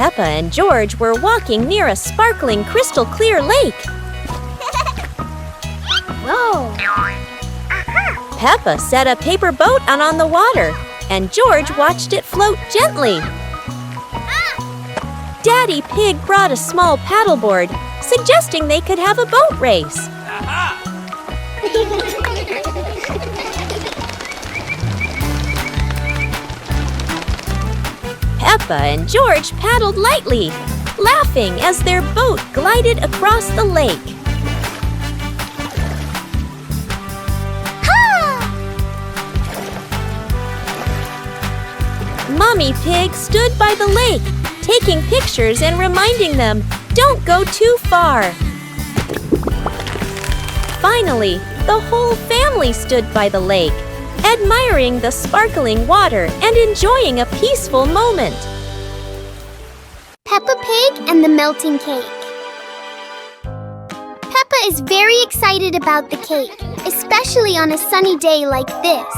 Peppa and George were walking near a sparkling crystal-clear lake. Whoa! Peppa set a paper boat out on the water, and George watched it float gently. Daddy Pig brought a small paddleboard, suggesting they could have a boat race. Peppa and George paddled lightly, laughing as their boat glided across the lake. Mommy Pig stood by the lake, taking pictures and reminding them, "Don't go too far." Finally, the whole family stood by the lake, admiring the sparkling water and enjoying a peaceful moment. Peppa Pig and the melting cake. Peppa is very excited about the cake, especially on a sunny day like this.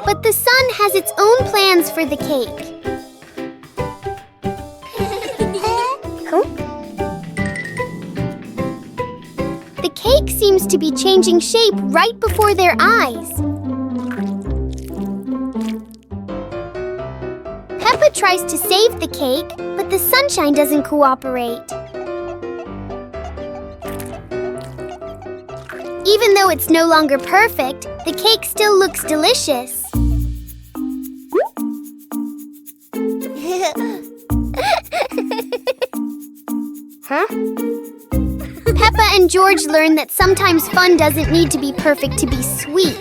But the sun has its own plans for the cake. The cake seems to be changing shape right before their eyes. Peppa tries to save the cake, but the sunshine doesn't cooperate. Even though it's no longer perfect, the cake still looks delicious. Peppa and George learn that sometimes fun doesn't need to be perfect to be sweet.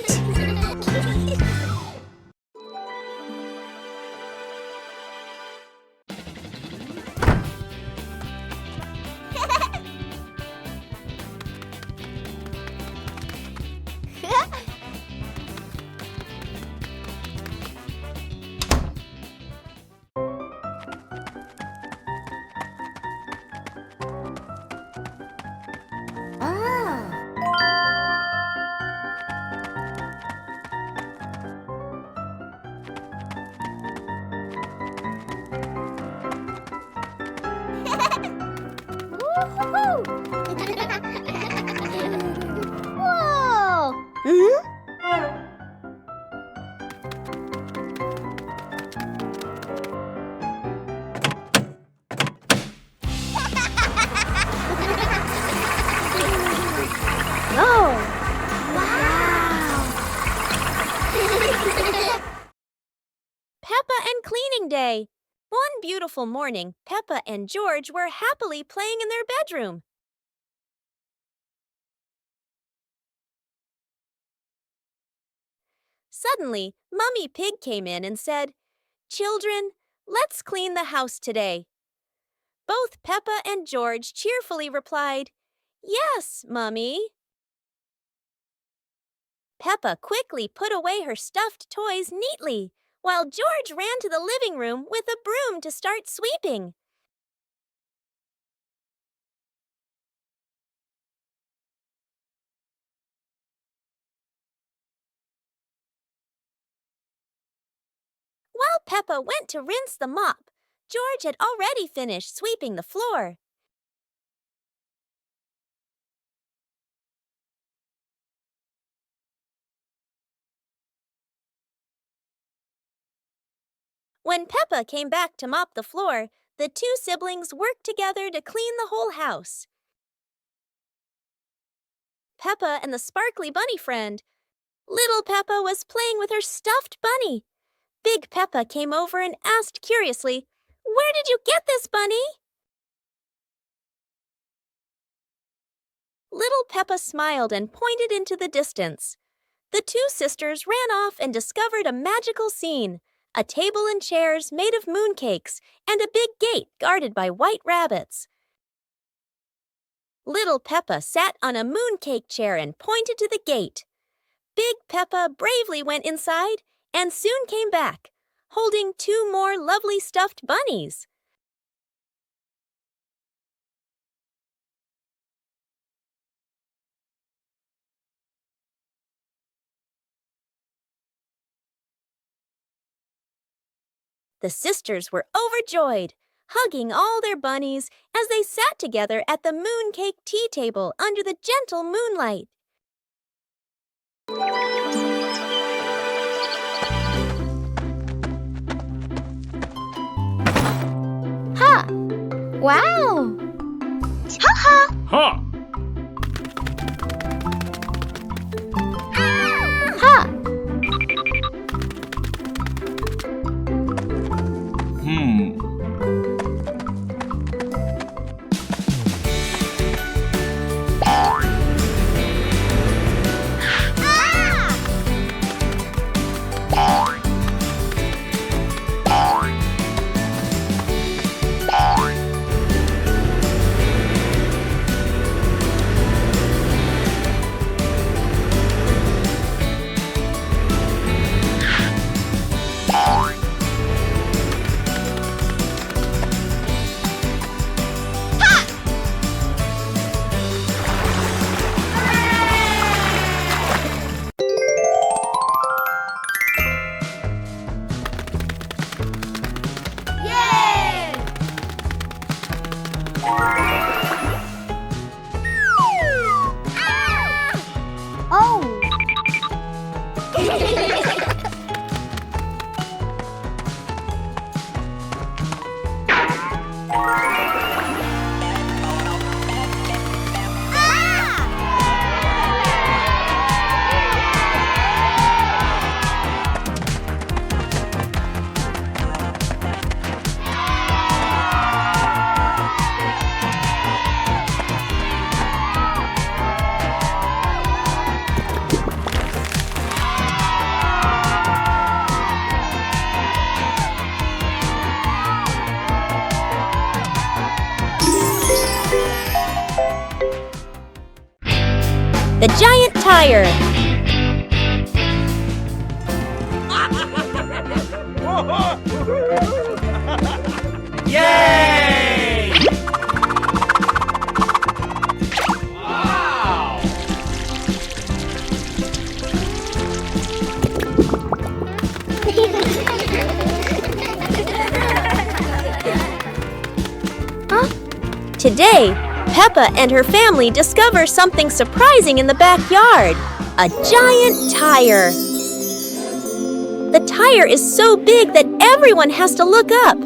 Whoa! Oh! Wow! Peppa and cleaning day. One beautiful morning, Peppa and George were happily playing in their bedroom. Suddenly, Mummy Pig came in and said, "Children, let's clean the house today." Both Peppa and George cheerfully replied, "Yes, Mummy." Peppa quickly put away her stuffed toys neatly, while George ran to the living room with a broom to start sweeping. While Peppa went to rinse the mop, George had already finished sweeping the floor. When Peppa came back to mop the floor, the two siblings worked together to clean the whole house. Peppa and the sparkly bunny friend. Little Peppa was playing with her stuffed bunny. Big Peppa came over and asked curiously, "Where did you get this bunny?" Little Peppa smiled and pointed into the distance. The two sisters ran off and discovered a magical scene, a table and chairs made of mooncakes and a big gate guarded by white rabbits. Little Peppa sat on a mooncake chair and pointed to the gate. Big Peppa bravely went inside and soon came back, holding two more lovely stuffed bunnies. The sisters were overjoyed, hugging all their bunnies as they sat together at the mooncake tea table under the gentle moonlight. Ha! Wow! Ha! Ha! The giant tire. Yay! Wow! Today, Peppa and her family discover something surprising in the backyard. A giant tire. The tire is so big that everyone has to look up.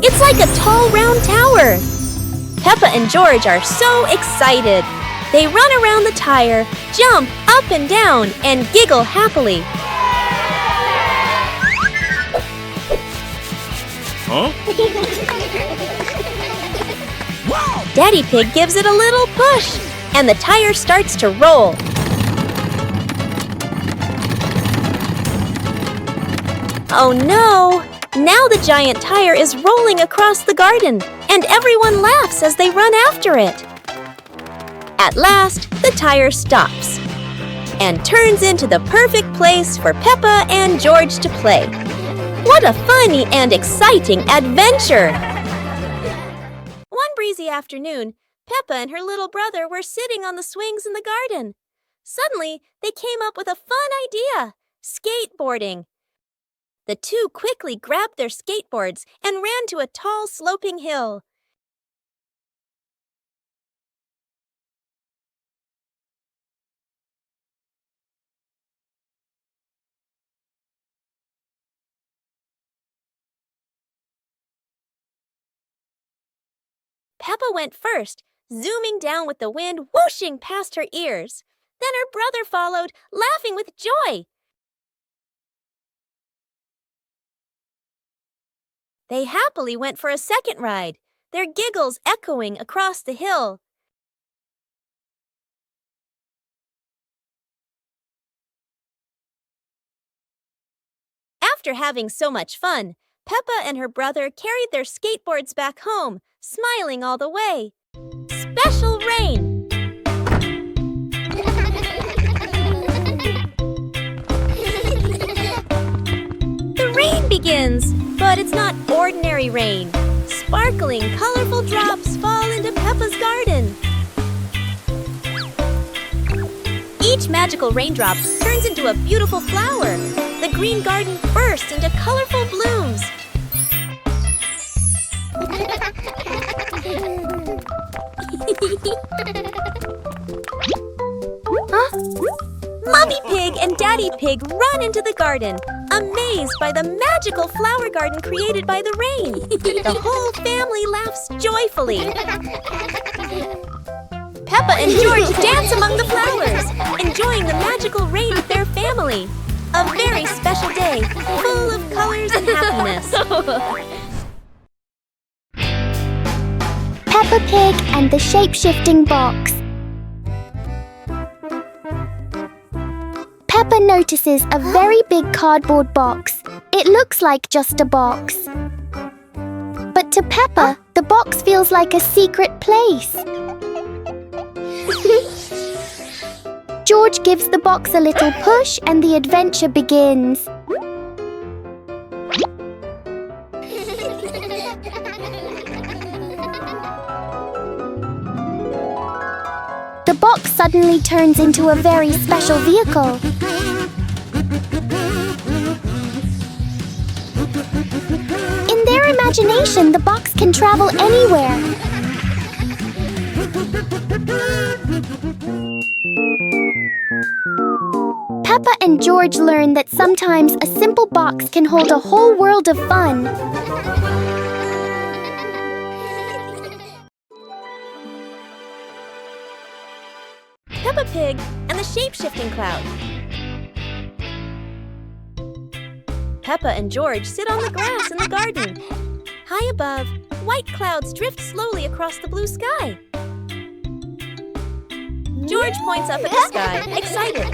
It's like a tall, round tower. Peppa and George are so excited. They run around the tire, jump up and down, and giggle happily. Huh? Daddy Pig gives it a little push, and the tire starts to roll. Oh no! Now the giant tire is rolling across the garden, and everyone laughs as they run after it. At last, the tire stops and turns into the perfect place for Peppa and George to play. What a funny and exciting adventure! One breezy afternoon, Peppa and her little brother were sitting on the swings in the garden. Suddenly, they came up with a fun idea: skateboarding. The two quickly grabbed their skateboards and ran to a tall, sloping hill. Peppa went first, zooming down with the wind whooshing past her ears. Then her brother followed, laughing with joy. They happily went for a second ride, their giggles echoing across the hill. After having so much fun, Peppa and her brother carried their skateboards back home, smiling all the way. Special rain! The rain begins, but it's not ordinary rain. Sparkling, colorful drops fall into Peppa's garden. Each magical raindrop turns into a beautiful flower. The green garden bursts into colorful blooms. Mommy Pig and Daddy Pig run into the garden, amazed by the magical flower garden created by the rain. The whole family laughs joyfully. Peppa and George dance among the flowers, enjoying the magical rain with their family. A very special day, full of colors and happiness. Peppa Pig and the shape-shifting box. Peppa notices a very big cardboard box. It looks like just a box. But to Peppa, the box feels like a secret place. George gives the box a little push and the adventure begins. The box suddenly turns into a very special vehicle. In their imagination, the box can travel anywhere. Peppa and George learn that sometimes a simple box can hold a whole world of fun. Peppa Pig and the shape-shifting cloud. Peppa and George sit on the grass in the garden. High above, white clouds drift slowly across the blue sky. George points up at the sky, excited.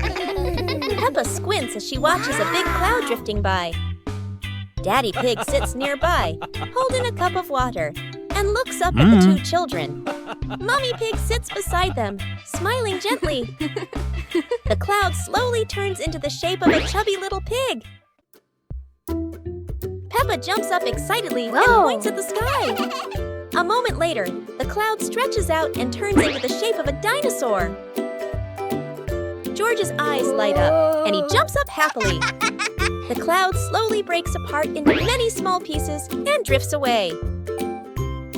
Peppa squints as she watches a big cloud drifting by. Daddy Pig sits nearby, holding a cup of water, and looks up at the two children. Mommy Pig sits beside them, smiling gently. The cloud slowly turns into the shape of a chubby little pig. Peppa jumps up excitedly and points at the sky. A moment later, the cloud stretches out and turns into the shape of a dinosaur. George's eyes light up, and he jumps up happily. The cloud slowly breaks apart into many small pieces and drifts away.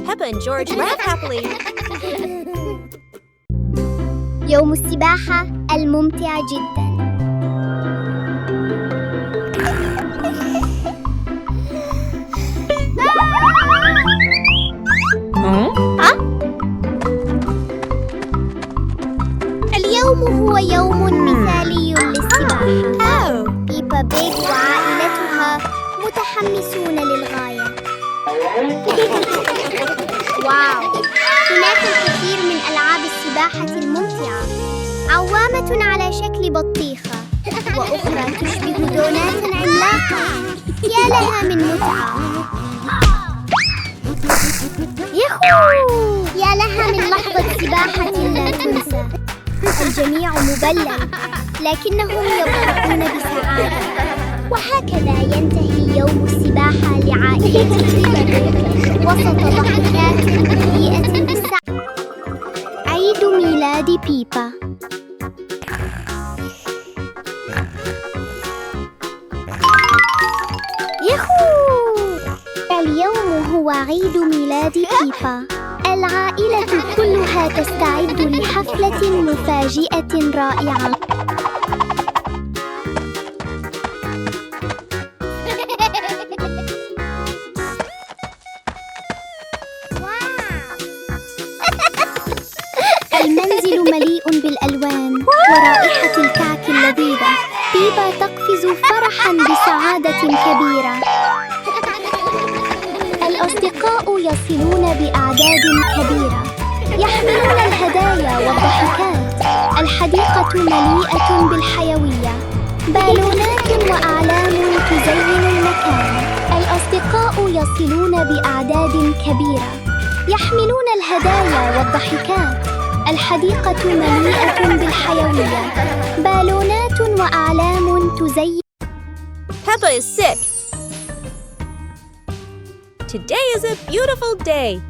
Peppa and George laugh happily. يوم السباحة الممتع جدا. اليوم هو يوم مثالي للسباحة. بيبا بيج وعائلتها متحمسون للغاية. واو! هناك الكثير من ألعاب السباحة الممتعة. عوامة على شكل بطيخة، وأخرى تشبه دونات عملاقة. يا لها من متعة! ياهو! يا لها من لحظة سباحة لا تنسى. الجميع مبلل، لكنهم يضحكون بسعادة. وهكذا ينتهي يوم السباحة لعائلة بيبا وسط ضحكات مليئة بالسعادة. عيد ميلاد بيبا. ياهو! اليوم هو عيد ميلاد بيبا. العائلة كلها تستعد لحفلة مفاجئة رائعة. المنزل مليء بالألوان ورائحة الكعك اللذيذة. بيبا تقفز فرحاً بسعادة كبيرة. الأصدقاء يصلون بأعداد كبيرة، يحملون الهدايا والضحكات. الحديقة مليئة بالحيوية، بالونات وأعلام تزين المكان. الأصدقاء يصلون بأعداد كبيرة، يحملون الهدايا والضحكات. الحديقة مليئة بالحيوية، بالونات وأعلام تزين. Peppa is sick. Today is a beautiful day.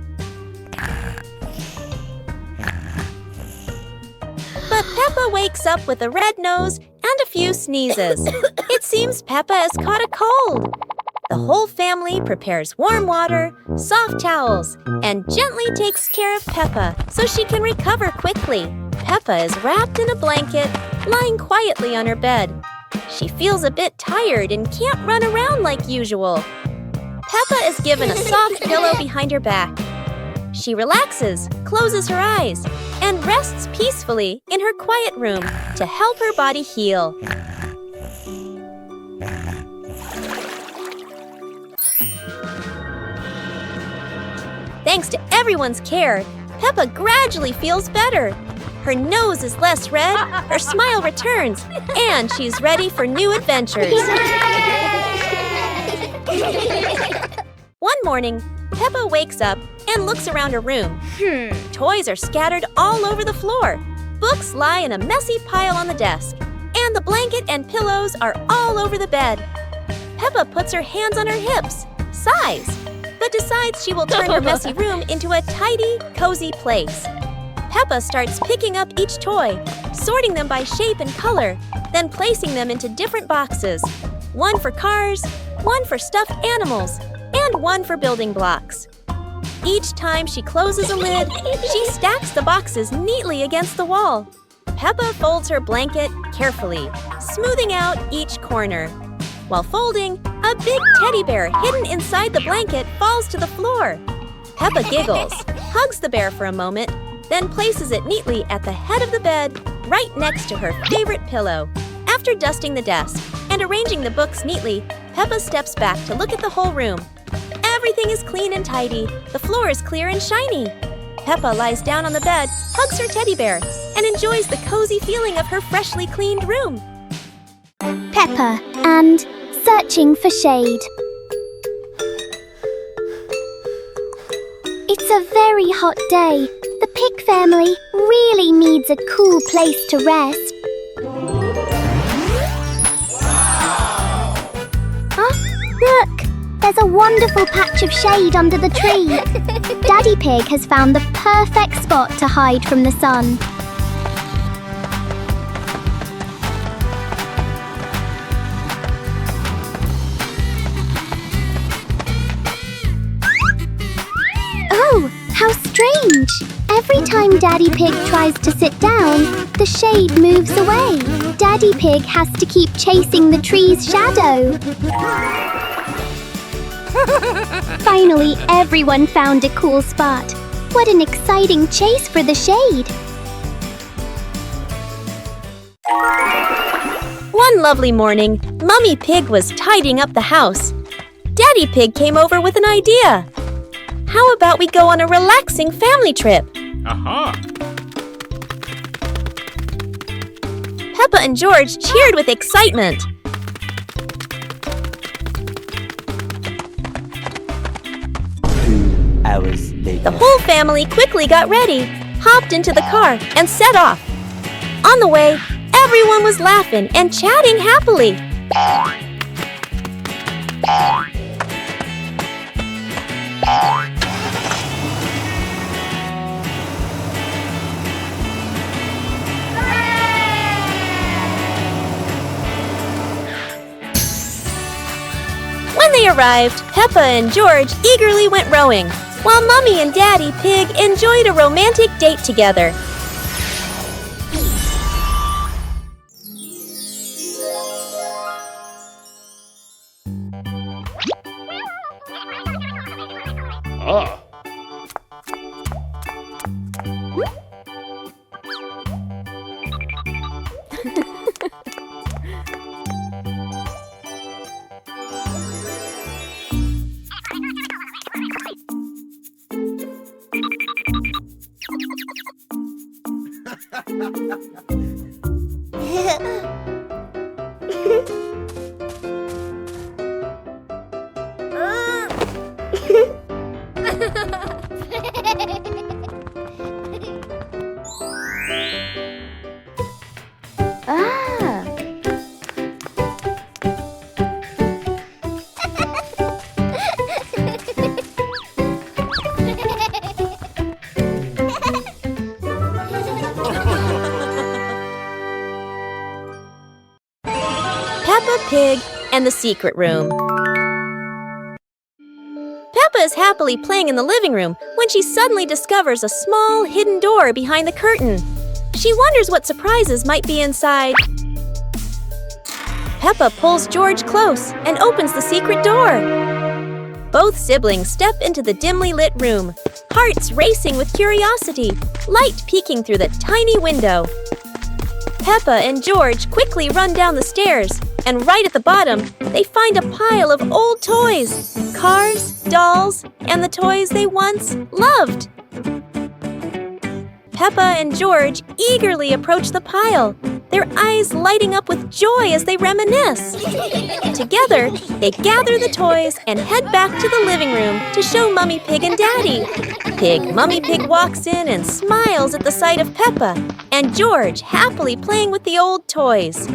But Peppa wakes up with a red nose and a few sneezes. It seems Peppa has caught a cold. The whole family prepares warm water, soft towels, and gently takes care of Peppa so she can recover quickly. Peppa is wrapped in a blanket, lying quietly on her bed. She feels a bit tired and can't run around like usual. Peppa is given a soft pillow behind her back. She relaxes, closes her eyes, and rests peacefully in her quiet room to help her body heal. Thanks to everyone's care, Peppa gradually feels better. Her nose is less red, her smile returns, and she's ready for new adventures. One morning, Peppa wakes up and looks around her room. Toys are scattered all over the floor. Books lie in a messy pile on the desk, and the blanket and pillows are all over the bed. Peppa puts her hands on her hips, sighs, but decides she will turn her messy room into a tidy, cozy place. Peppa starts picking up each toy, sorting them by shape and color, then placing them into different boxes. One for cars, one for stuffed animals, and one for building blocks. Each time she closes a lid, she stacks the boxes neatly against the wall. Peppa folds her blanket carefully, smoothing out each corner. While folding, a big teddy bear hidden inside the blanket falls to the floor. Peppa giggles, hugs the bear for a moment, then places it neatly at the head of the bed, right next to her favorite pillow. After dusting the desk and arranging the books neatly, Peppa steps back to look at the whole room. Everything is clean and tidy. The floor is clear and shiny. Peppa lies down on the bed, hugs her teddy bear, and enjoys the cozy feeling of her freshly cleaned room. Peppa and searching for shade. It's a very hot day. The pig family really needs a cool place to rest. Look! There's a wonderful patch of shade under the tree. Daddy Pig has found the perfect spot to hide from the sun. Oh, how strange! Every time Daddy Pig tries to sit down, the shade moves away. Daddy Pig has to keep chasing the tree's shadow. Finally, everyone found a cool spot. What an exciting chase for the shade! One lovely morning, Mummy Pig was tidying up the house. Daddy Pig came over with an idea. How about we go on a relaxing family trip? Aha! Peppa and George cheered with excitement. Hours later. The whole family quickly got ready, hopped into the car, and set off. On the way, everyone was laughing and chatting happily. When they arrived, Peppa and George eagerly went rowing, while Mummy and Daddy Pig enjoyed a romantic date together. Ah! Peppa Pig and the Secret Room. Peppa is happily playing in the living room when she suddenly discovers a small, hidden door behind the curtain. She wonders what surprises might be inside. Peppa pulls George close and opens the secret door. Both siblings step into the dimly lit room, hearts racing with curiosity, light peeking through the tiny window. Peppa and George quickly run down the stairs, and right at the bottom, they find a pile of old toys, cars, dolls, and the toys they once loved. Peppa and George eagerly approach the pile, their eyes lighting up with joy as they reminisce. Together, they gather the toys and head back to the living room to show Mummy Pig and Daddy. Mummy Pig walks in and smiles at the sight of Peppa, and George happily playing with the old toys.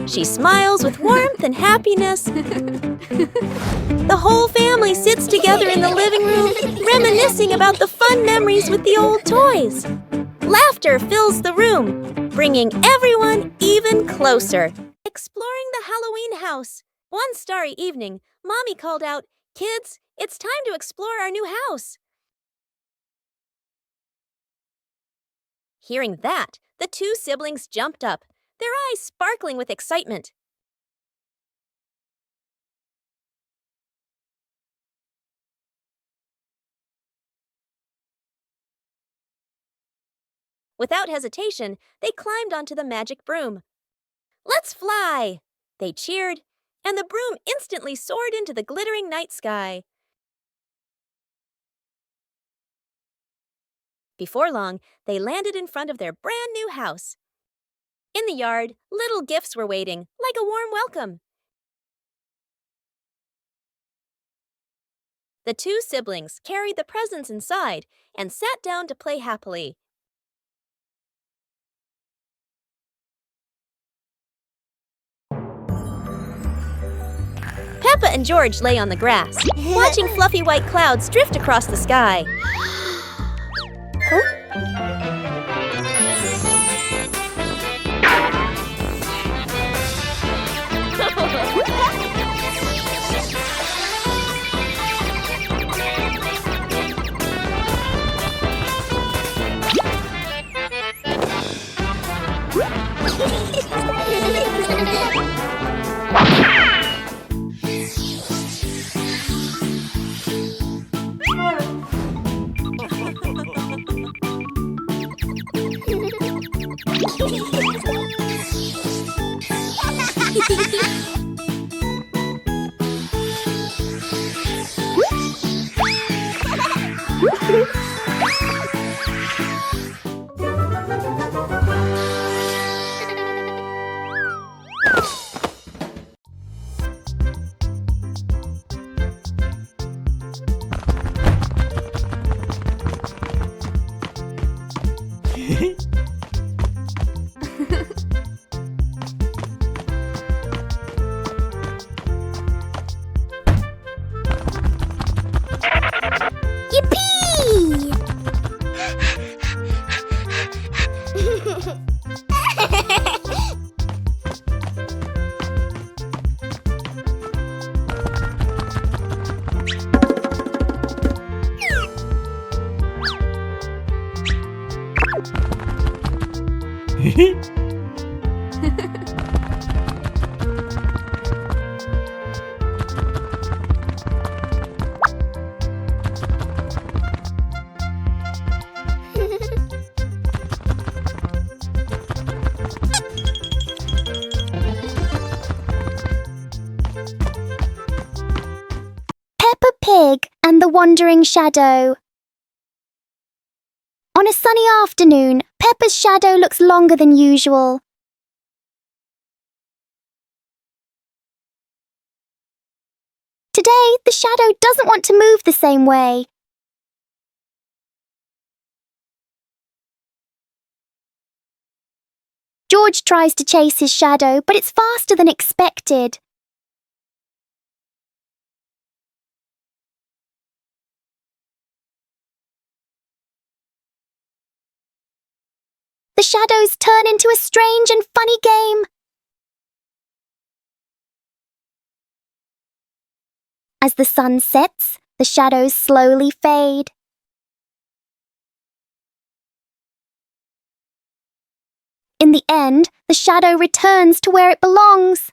She smiles with warmth and happiness. The whole family sits together in the living room, reminiscing about the fun memories with the old toys. Laughter fills the room, bringing everyone even closer. Exploring the Halloween house. One starry evening, Mommy called out, "Kids, it's time to explore our new house." Hearing that, the two siblings jumped up, their eyes sparkling with excitement. Without hesitation, they climbed onto the magic broom. "Let's fly!" They cheered, and the broom instantly soared into the glittering night sky. Before long, they landed in front of their brand new house. In the yard, little gifts were waiting, like a warm welcome. The two siblings carried the presents inside and sat down to play happily. Peppa and George lay on the grass, watching fluffy white clouds drift across the sky. Peppa Pig and the Wandering Shadow. On a sunny afternoon, Peppa's shadow looks longer than usual. Today, the shadow doesn't want to move the same way. George tries to chase his shadow, but it's faster than expected. The shadows turn into a strange and funny game. As the sun sets, the The shadows slowly fade. In the end, the shadow returns to where it belongs.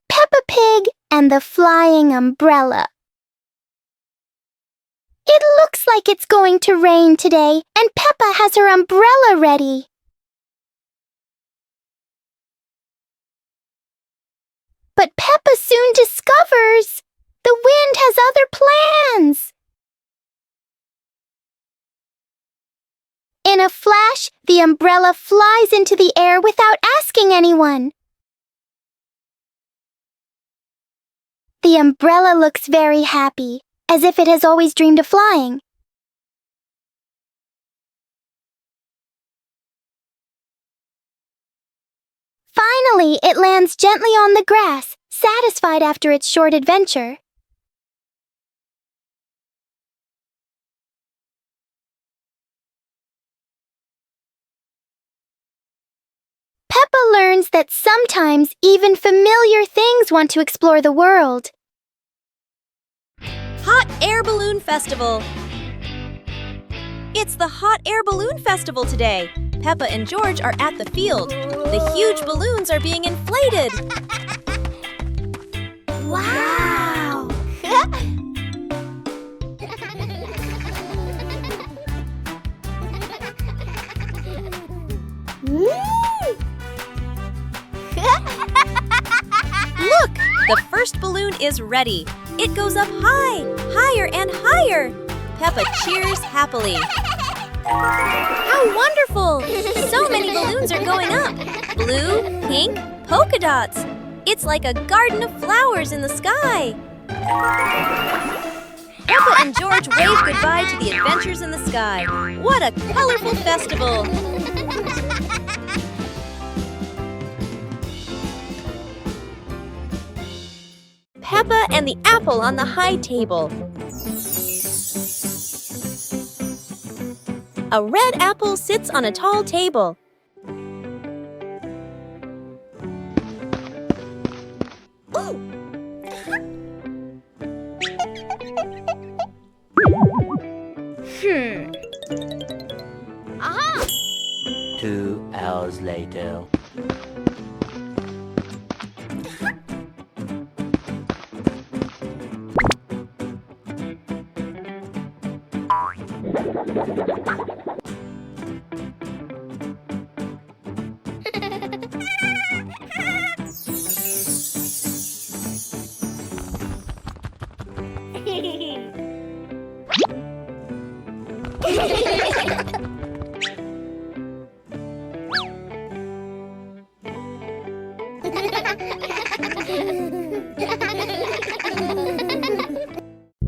Peppa Pig and the flying umbrella. It looks like it's going to rain today, and Peppa has her umbrella ready. But Peppa soon discovers the wind has other plans. In a flash, the umbrella flies into the air without asking anyone. The umbrella looks very happy, as if it has always dreamed of flying. Finally, it lands gently on the grass, satisfied after its short adventure. Peppa learns that sometimes even familiar things want to explore the world. Hot Air Balloon Festival. It's the Hot Air Balloon Festival today. Peppa and George are at the field. The huge balloons are being inflated. Wow! Look! The first balloon is ready. It goes up high, higher and higher. Peppa cheers happily. How wonderful! So many balloons are going up. Blue, pink, polka dots. It's like a garden of flowers in the sky. Peppa and George wave goodbye to the adventures in the sky. What a colorful festival! Peppa and the apple on the high table. A red apple sits on a tall table. Ooh! Aha! 2 hours later.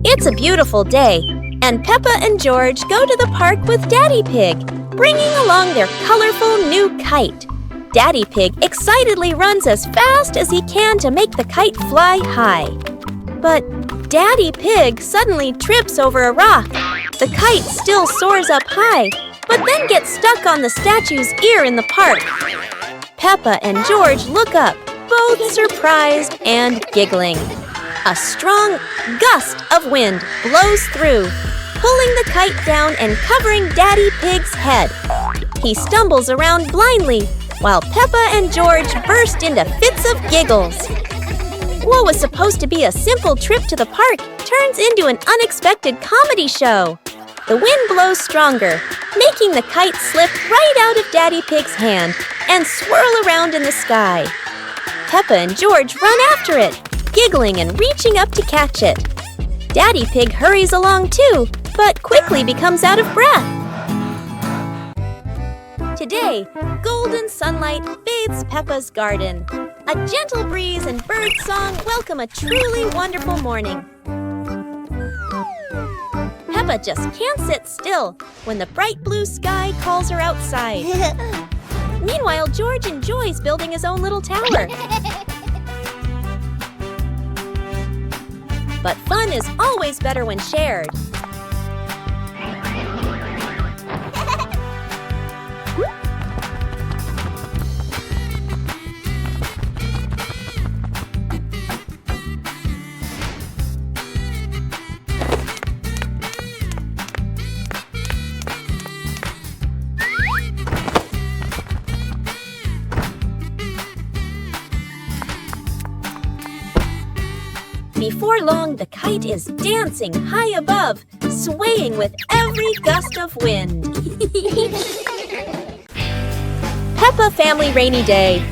It's a beautiful day, and Peppa and George go to the park with Daddy Pig, bringing along their colorful new kite. Daddy Pig excitedly runs as fast as he can to make the kite fly high. But Daddy Pig suddenly trips over a rock. The kite still soars up high, but then gets stuck on the statue's ear in the park. Peppa and George look up, both surprised and giggling. A strong gust of wind blows through, pulling the kite down and covering Daddy Pig's head. He stumbles around blindly, while Peppa and George burst into fits of giggles. What was supposed to be a simple trip to the park turns into an unexpected comedy show. The wind blows stronger, making the kite slip right out of Daddy Pig's hand and swirl around in the sky. Peppa and George run after it, giggling and reaching up to catch it. Daddy Pig hurries along too, but quickly becomes out of breath. Today, golden sunlight bathes Peppa's garden. A gentle breeze and bird song welcome a truly wonderful morning. Peppa just can't sit still when the bright blue sky calls her outside. Meanwhile, George enjoys building his own little tower. But fun is always better when shared. Before long, the kite is dancing high above, swaying with every gust of wind. Peppa Family Rainy Day.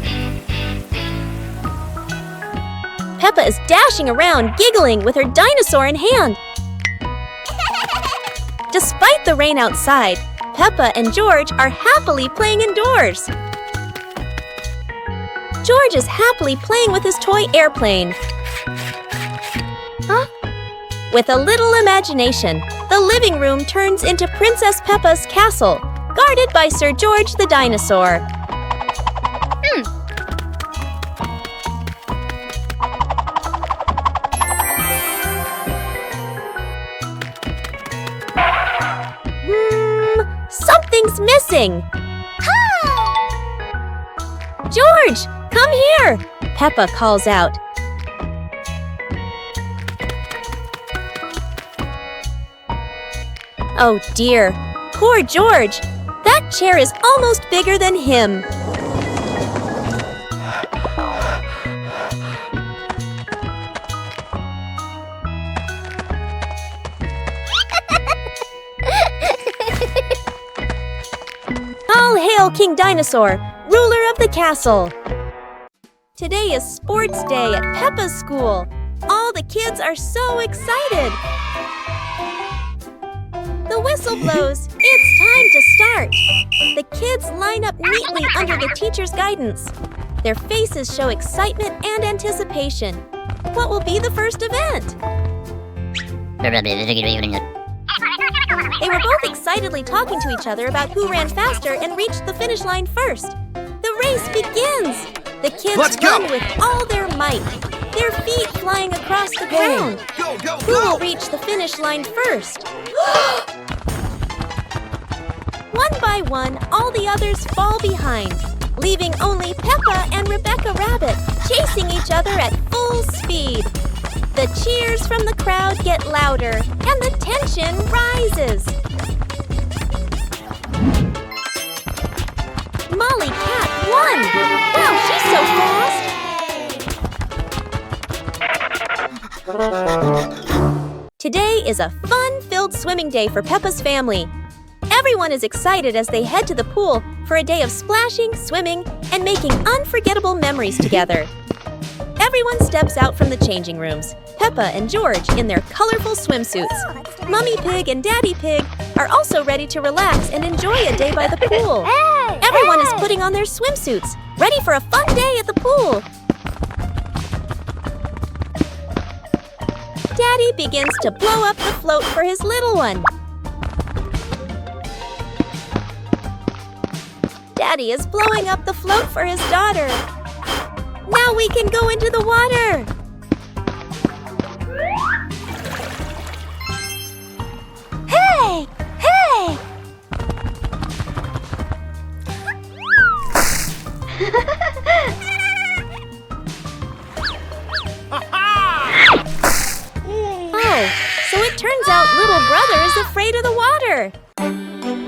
Peppa is dashing around, giggling with her dinosaur in hand. Despite the rain outside, Peppa and George are happily playing indoors. George is happily playing with his toy airplane. With a little imagination, the living room turns into Princess Peppa's castle, guarded by Sir George the dinosaur. Something's missing. George, come here, Peppa calls out. Oh dear, poor George. That chair is almost bigger than him. All hail King Dinosaur, ruler of the castle. Today is sports day at Peppa's school. All the kids are so excited. The whistle blows. It's time to start. The kids line up neatly under the teacher's guidance. Their faces show excitement and anticipation. What will be the first event? They were both excitedly talking to each other about who ran faster and reached the finish line first. The race begins. The kids run with all their might, their feet flying across the ground. Who will reach the finish line first? One by one, all the others fall behind, leaving only Peppa and Rebecca Rabbit chasing each other at full speed. The cheers from the crowd get louder, and the tension rises. Molly Cat won! Wow, she's so fast! Today is a fun-filled swimming day for Peppa's family. Everyone is excited as they head to the pool for a day of splashing, swimming, and making unforgettable memories together. Everyone steps out from the changing rooms, Peppa and George in their colorful swimsuits. Mummy Pig and Daddy Pig are also ready to relax and enjoy a day by the pool. Everyone is putting on their swimsuits, ready for a fun day at the pool. Daddy begins to blow up the float for his little one. Daddy is blowing up the float for his daughter. Now we can go into the water. Hey! Hey! Oh, so it turns out little brother is afraid of the water.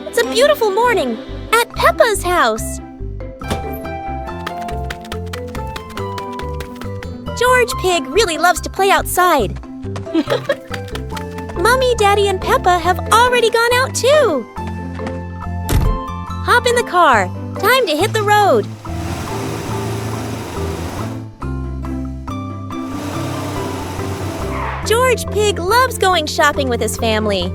It's a beautiful morning at Peppa's house. George Pig really loves to play outside. Mommy, Daddy, and Peppa have already gone out too. Hop in the car. Time to hit the road. George Pig loves going shopping with his family.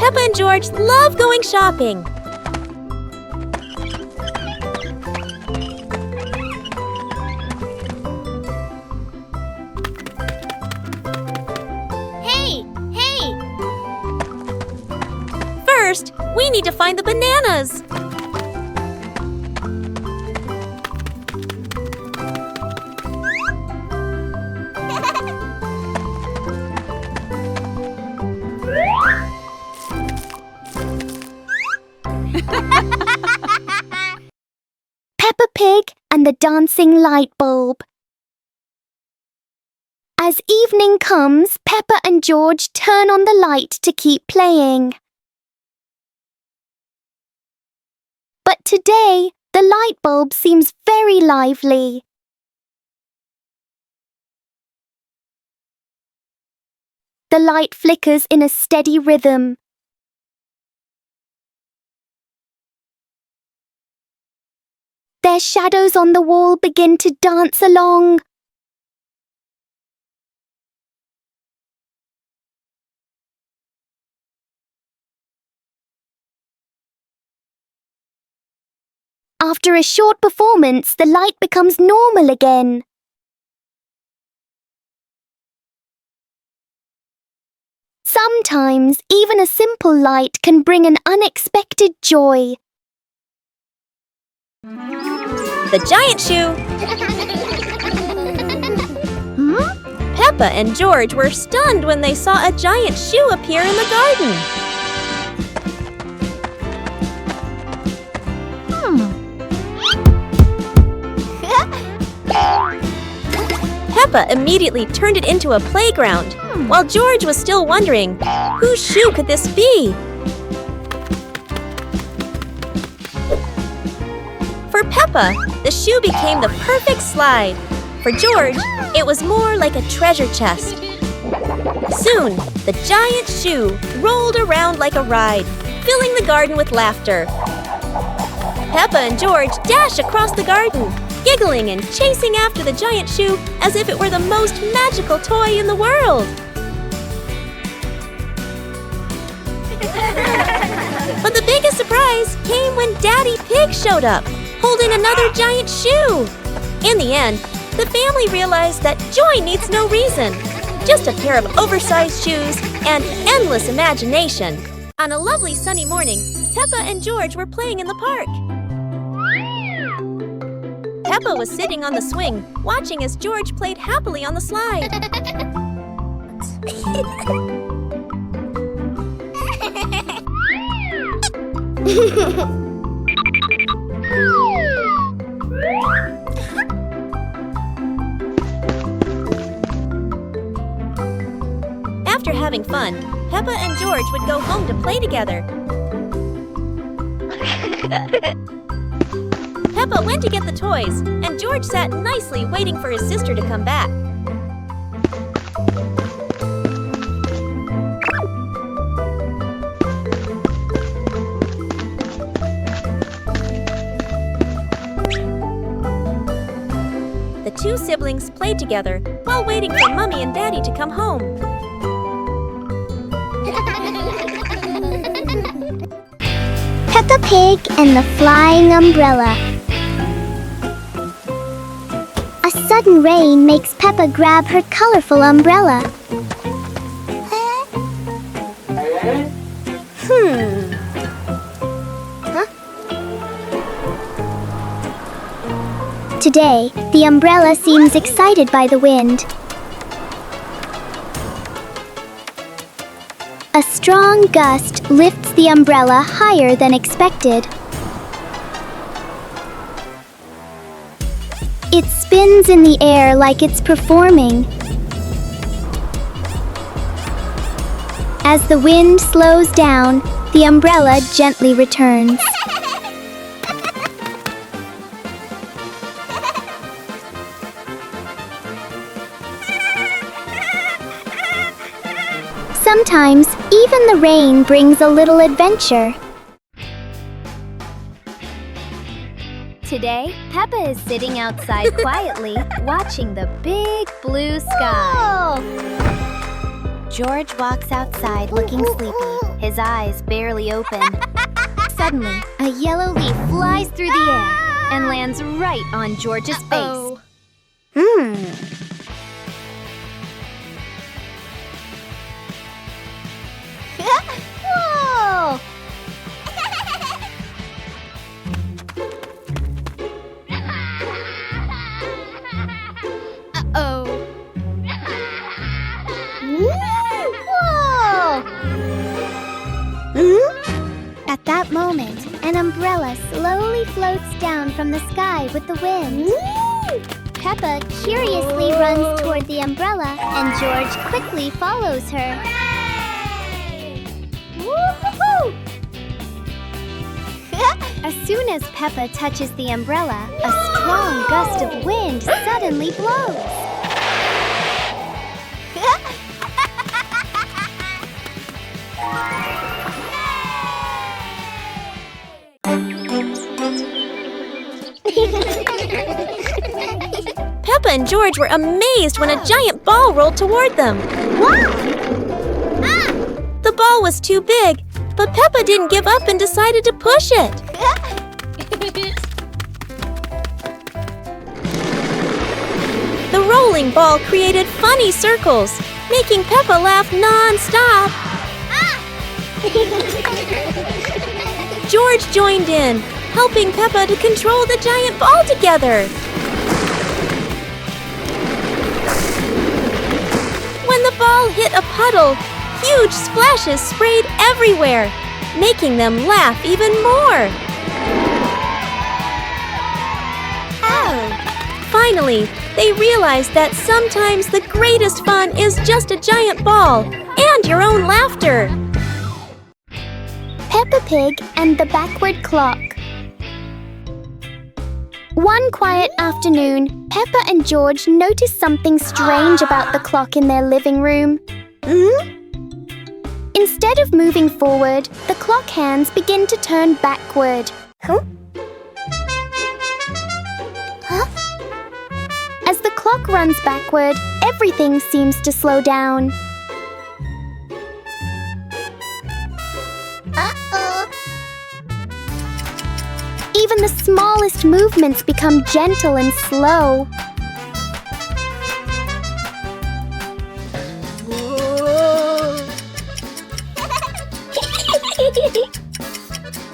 Peppa and George love going shopping. Hey! First, we need to find the bananas. Peppa Pig and the dancing light bulb. As evening comes, Peppa and George turn on the light to keep playing. But today, the light bulb seems very lively. The light flickers in a steady rhythm. Their shadows on the wall begin to dance along. After a short performance, the light becomes normal again. Sometimes, even a simple light can bring an unexpected joy. The giant shoe. Peppa and George were stunned when they saw a giant shoe appear in the garden. Peppa immediately turned it into a playground, while George was still wondering, whose shoe could this be? For Peppa, the shoe became the perfect slide. For George, it was more like a treasure chest. Soon, the giant shoe rolled around like a ride, filling the garden with laughter. Peppa and George dash across the garden, giggling and chasing after the giant shoe as if it were the most magical toy in the world. But the biggest surprise came when Daddy Pig showed up, holding another giant shoe. In the end, the family realized that joy needs no reason, just a pair of oversized shoes and endless imagination. On a lovely sunny morning, Peppa and George were playing in the park. Peppa was sitting on the swing, watching as George played happily on the slide. After having fun, Peppa and George would go home to play together. Peppa went to get the toys, and George sat nicely waiting for his sister to come back. The two siblings played together while waiting for Mommy and Daddy to come home. Peppa Pig and the Flying Umbrella. A sudden rain makes Peppa grab her colorful umbrella. Today, the umbrella seems excited by the wind. A strong gust lifts the umbrella higher than expected. It spins in the air like it's performing. As the wind slows down, the umbrella gently returns. Sometimes, even the rain brings a little adventure. Today, Peppa is sitting outside quietly, watching the big blue sky. George walks outside looking sleepy, his eyes barely open. Suddenly, a yellow leaf flies through the air and lands right on George's face. Whoa! Uh-oh. Whoa! At that moment, an umbrella slowly floats down from the sky with the wind. Peppa curiously runs toward the umbrella, and George quickly follows her. Woo-hoo-hoo! As soon as Peppa touches the umbrella, a strong gust of wind suddenly blows. Peppa and George were amazed when a giant ball rolled toward them. Wow! The ball was too big, but Peppa didn't give up and decided to push it. The rolling ball created funny circles, making Peppa laugh non-stop. George joined in, helping Peppa to control the giant ball together. When the ball hit a puddle, huge splashes sprayed everywhere, making them laugh even more. Finally, they realized that sometimes the greatest fun is just a giant ball and your own laughter. Peppa Pig and the Backward Clock. One quiet afternoon, Peppa and George noticed something strange about the clock in their living room. Instead of moving forward, the clock hands begin to turn backward. As the clock runs backward, everything seems to slow down. Even the smallest movements become gentle and slow.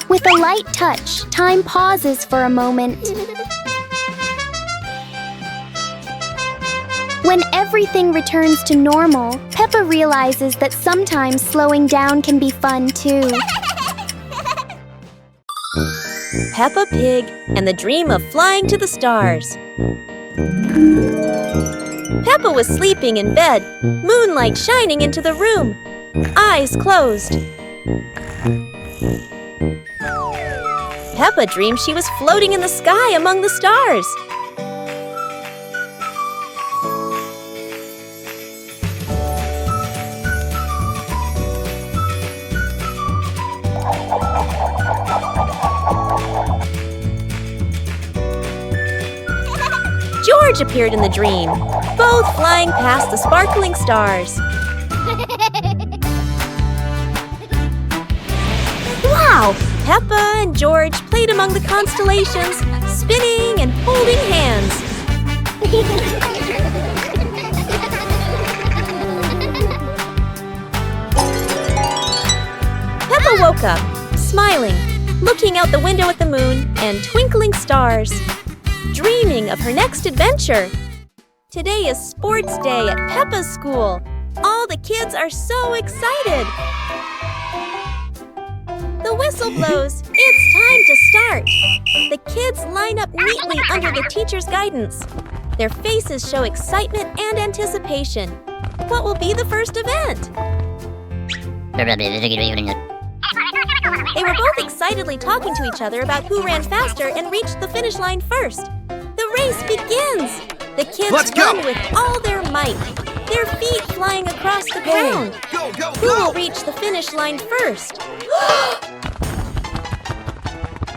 With a light touch, time pauses for a moment. When everything returns to normal, Peppa realizes that sometimes slowing down can be fun too. Peppa Pig and the Dream of Flying to the Stars. Peppa was sleeping in bed, moonlight shining into the room, eyes closed. Peppa dreamed she was floating in the sky among the stars. George appeared in the dream, both flying past the sparkling stars. Wow! Peppa and George played among the constellations, spinning and holding hands. Peppa woke up, smiling, looking out the window at the moon and twinkling stars, dreaming of her next adventure. Today is sports day at Peppa's school. All the kids are so excited. The whistle blows. It's time to start. The kids line up neatly under the teacher's guidance. Their faces show excitement and anticipation. What will be the first event? They were both excitedly talking to each other about who ran faster and reached the finish line first. The race begins! The kids run with all their might, their feet flying across the ground. Go! Who will reach the finish line first?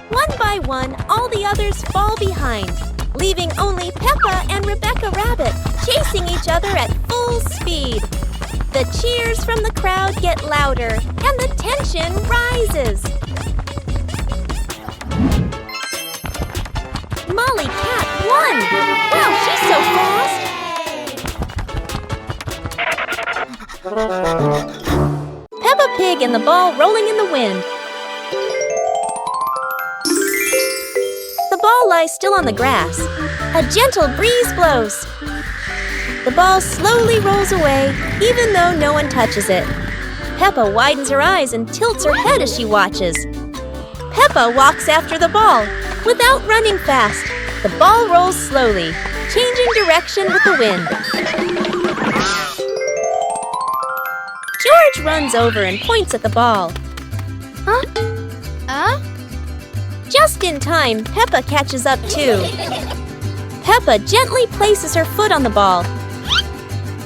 One by one, all the others fall behind, leaving only Peppa and Rebecca Rabbit chasing each other at full speed. The cheers from the crowd get louder, and the tension rises. Molly Cat won! Wow, she's so fast! Peppa Pig and the ball rolling in the wind. The ball lies still on the grass. A gentle breeze blows. The ball slowly rolls away, even though no one touches it. Peppa widens her eyes and tilts her head as she watches. Peppa walks after the ball. Without running fast, the ball rolls slowly, changing direction with the wind. George runs over and points at the ball. Just in time, Peppa catches up too. Peppa gently places her foot on the ball.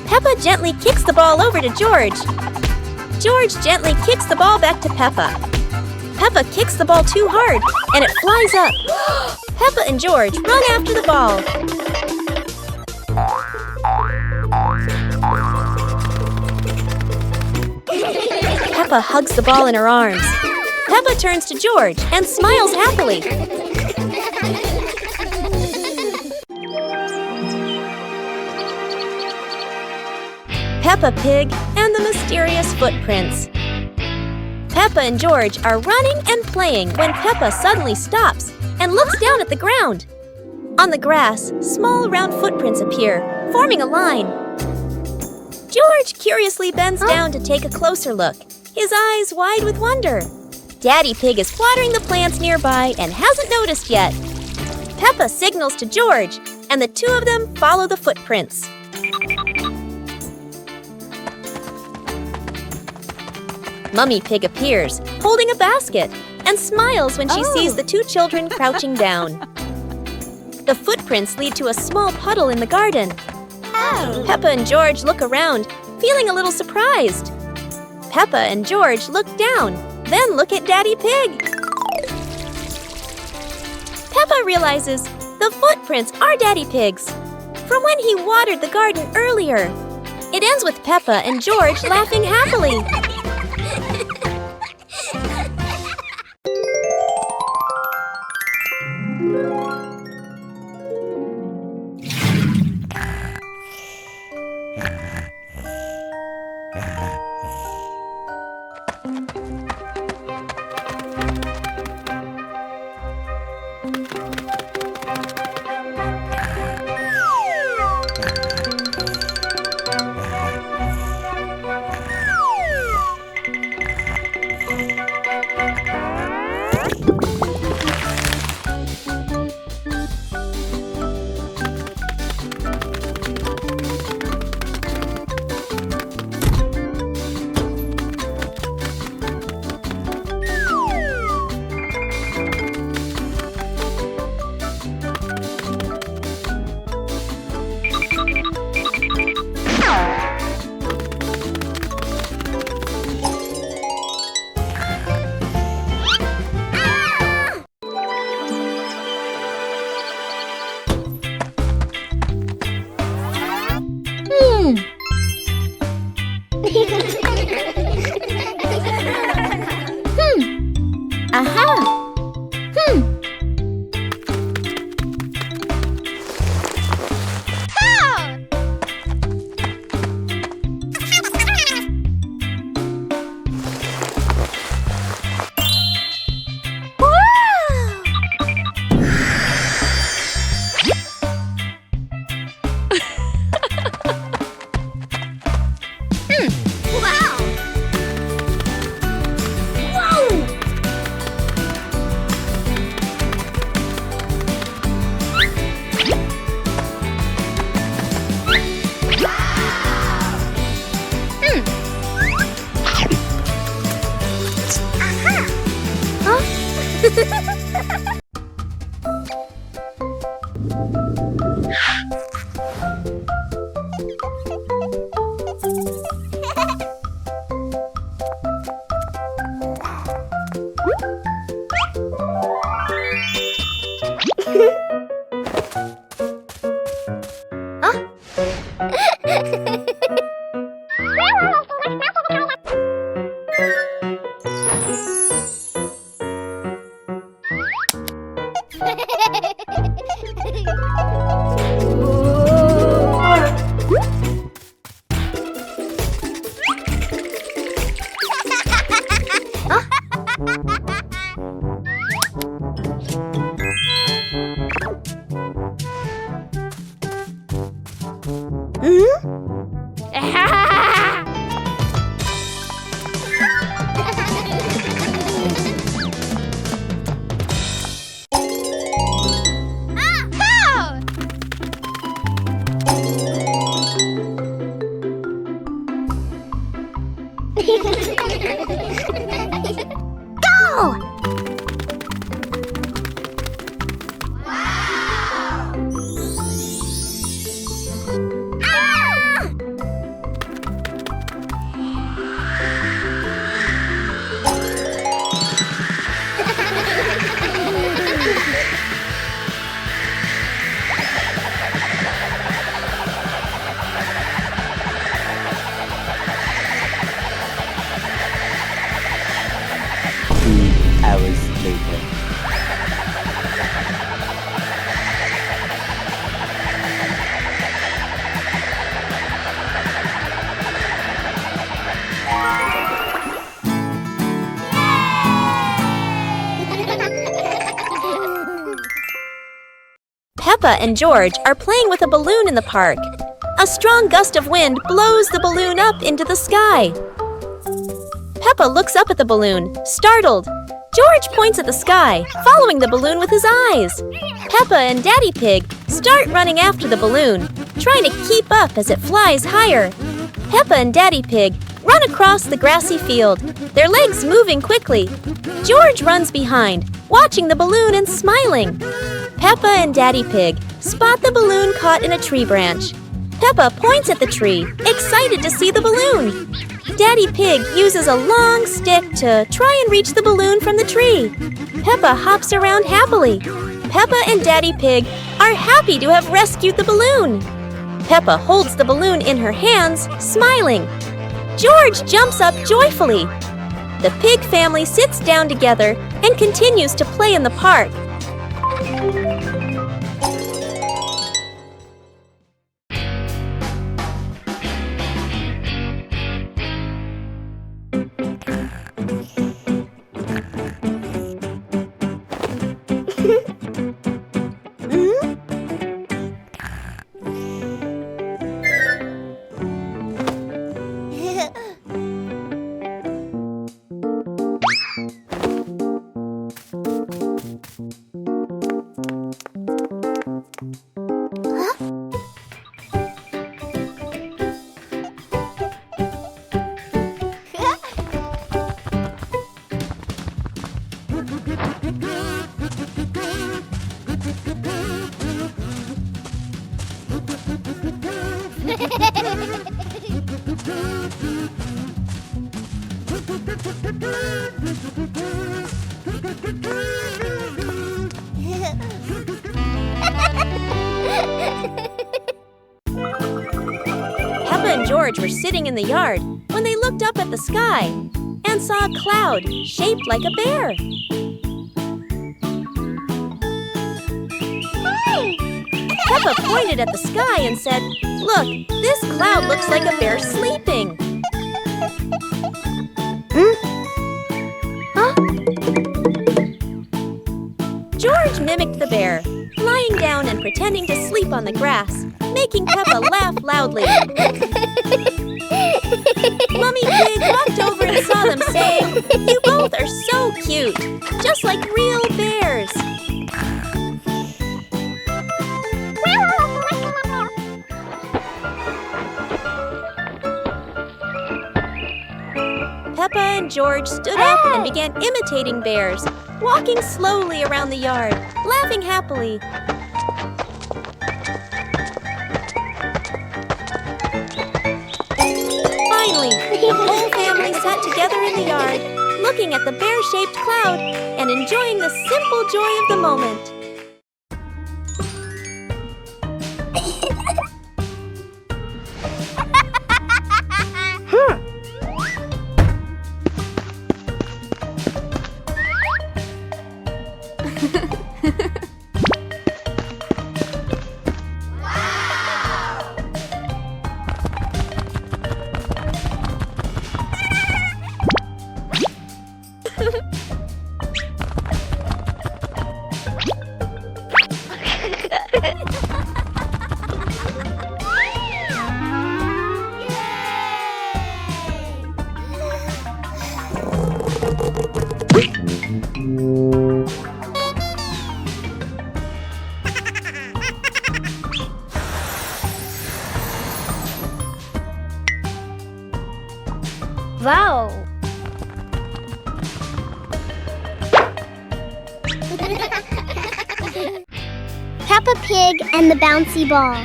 Peppa gently kicks the ball over to George. George gently kicks the ball back to Peppa. Peppa kicks the ball too hard, and it flies up. Peppa and George run after the ball. Peppa hugs the ball in her arms. Peppa turns to George and smiles happily. Peppa Pig and the mysterious footprints. Peppa and George are running and playing when Peppa suddenly stops and looks down at the ground. On the grass, small round footprints appear, forming a line. George curiously bends down to take a closer look, his eyes wide with wonder. Daddy Pig is watering the plants nearby and hasn't noticed yet. Peppa signals to George, and the two of them follow the footprints. Mummy Pig appears, holding a basket, and smiles when she sees the two children crouching down. The footprints lead to a small puddle in the garden. Peppa and George look around, feeling a little surprised. Peppa and George look down, then look at Daddy Pig. Peppa realizes the footprints are Daddy Pig's, from when he watered the garden earlier. It ends with Peppa and George laughing happily. Go! Hours later. Peppa and George are playing with a balloon in the park. A strong gust of wind blows the balloon up into the sky. Peppa looks up at the balloon, startled. George points at the sky, following the balloon with his eyes. Peppa and Daddy Pig start running after the balloon, trying to keep up as it flies higher. Peppa and Daddy Pig run across the grassy field, their legs moving quickly. George runs behind, watching the balloon and smiling. Peppa and Daddy Pig spot the balloon caught in a tree branch. Peppa points at the tree, excited to see the balloon. Daddy Pig uses a long stick to try and reach the balloon from the tree. Peppa hops around happily. Peppa and Daddy Pig are happy to have rescued the balloon. Peppa holds the balloon in her hands, smiling. George jumps up joyfully. The pig family sits down together and continues to play in the park. Peppa and George were sitting in the yard when they looked up at the sky and saw a cloud shaped like a bear. Peppa pointed at the sky and said, "Look, this cloud looks like a bear sleeping." George mimicked the bear, lying down and pretending to sleep on the grass, making Peppa laugh loudly. Mummy Pig walked over and saw them, saying, "You both are so cute, just like real bears." Peppa and George stood up and began imitating bears, walking slowly around the yard, laughing happily. Finally, the whole family sat together in the yard, looking at the bear-shaped cloud and enjoying the simple joy of the moment. Wow! Peppa Pig and the bouncy ball.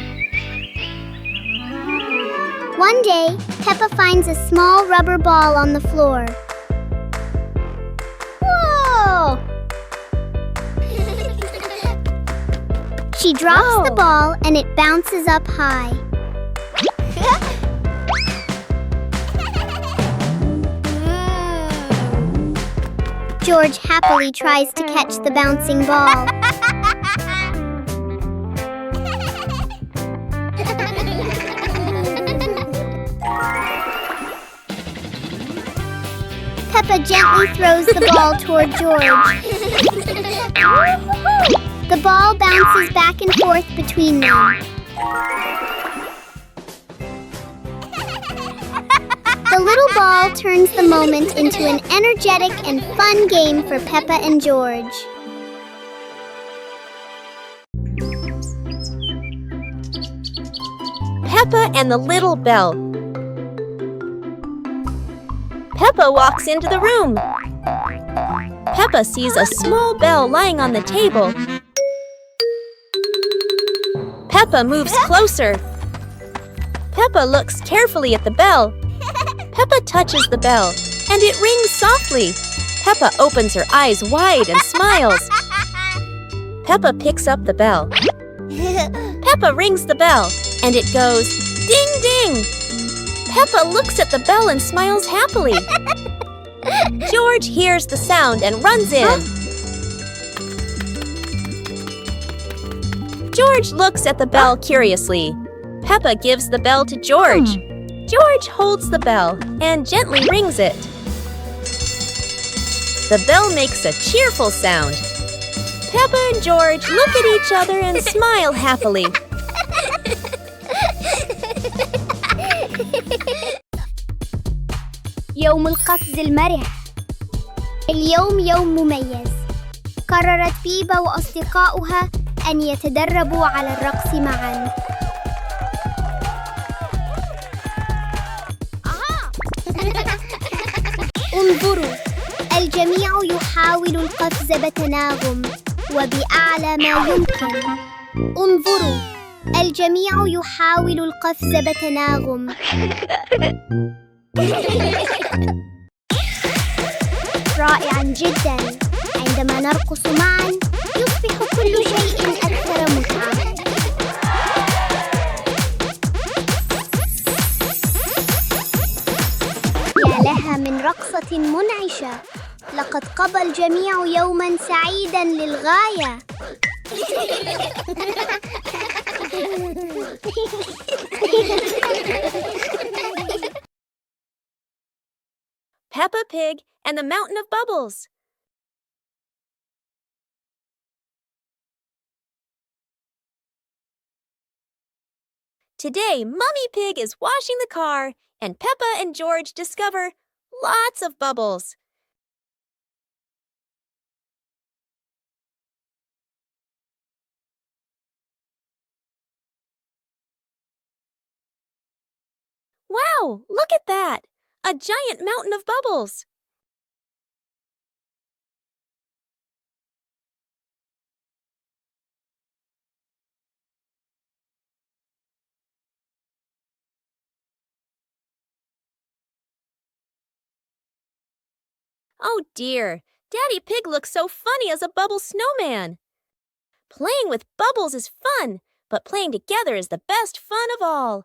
One day, Peppa finds a small rubber ball on the floor. Whoa! She drops the ball and it bounces up high. George happily tries to catch the bouncing ball. Peppa gently throws the ball toward George. The ball bounces back and forth between them. The little ball turns the moment into an energetic and fun game for Peppa and George. Peppa and the Little Bell. Peppa walks into the room. Peppa sees a small bell lying on the table. Peppa moves closer. Peppa looks carefully at the bell. Peppa touches the bell, and it rings softly. Peppa opens her eyes wide and smiles. Peppa picks up the bell. Peppa rings the bell, and it goes ding ding. Peppa looks at the bell and smiles happily. George hears the sound and runs in. George looks at the bell curiously. Peppa gives the bell to George. George holds the bell and gently rings it. The bell makes a cheerful sound. Peppa and George look at each other and smile happily. يوم القفز المرح. اليوم يوم مميز. قررت بيبا وأصدقاؤها أن يتدربوا على الرقص معاً. انظروا، الجميع يحاول القفز بتناغم وبأعلى ما يمكن. انظروا، الجميع يحاول القفز بتناغم. رائعاً جداً. عندما نرقص معاً يصبح كل شيء أكثر متعة. يا لها من رقصة منعشة. لقد قضى الجميع يوماً سعيداً للغاية. Peppa Pig and the Mountain of Bubbles. Today, Mummy Pig is washing the car, and Peppa and George discover lots of bubbles. Wow, look at that! A giant mountain of bubbles. Oh dear, Daddy Pig looks so funny as a bubble snowman. Playing with bubbles is fun, but playing together is the best fun of all.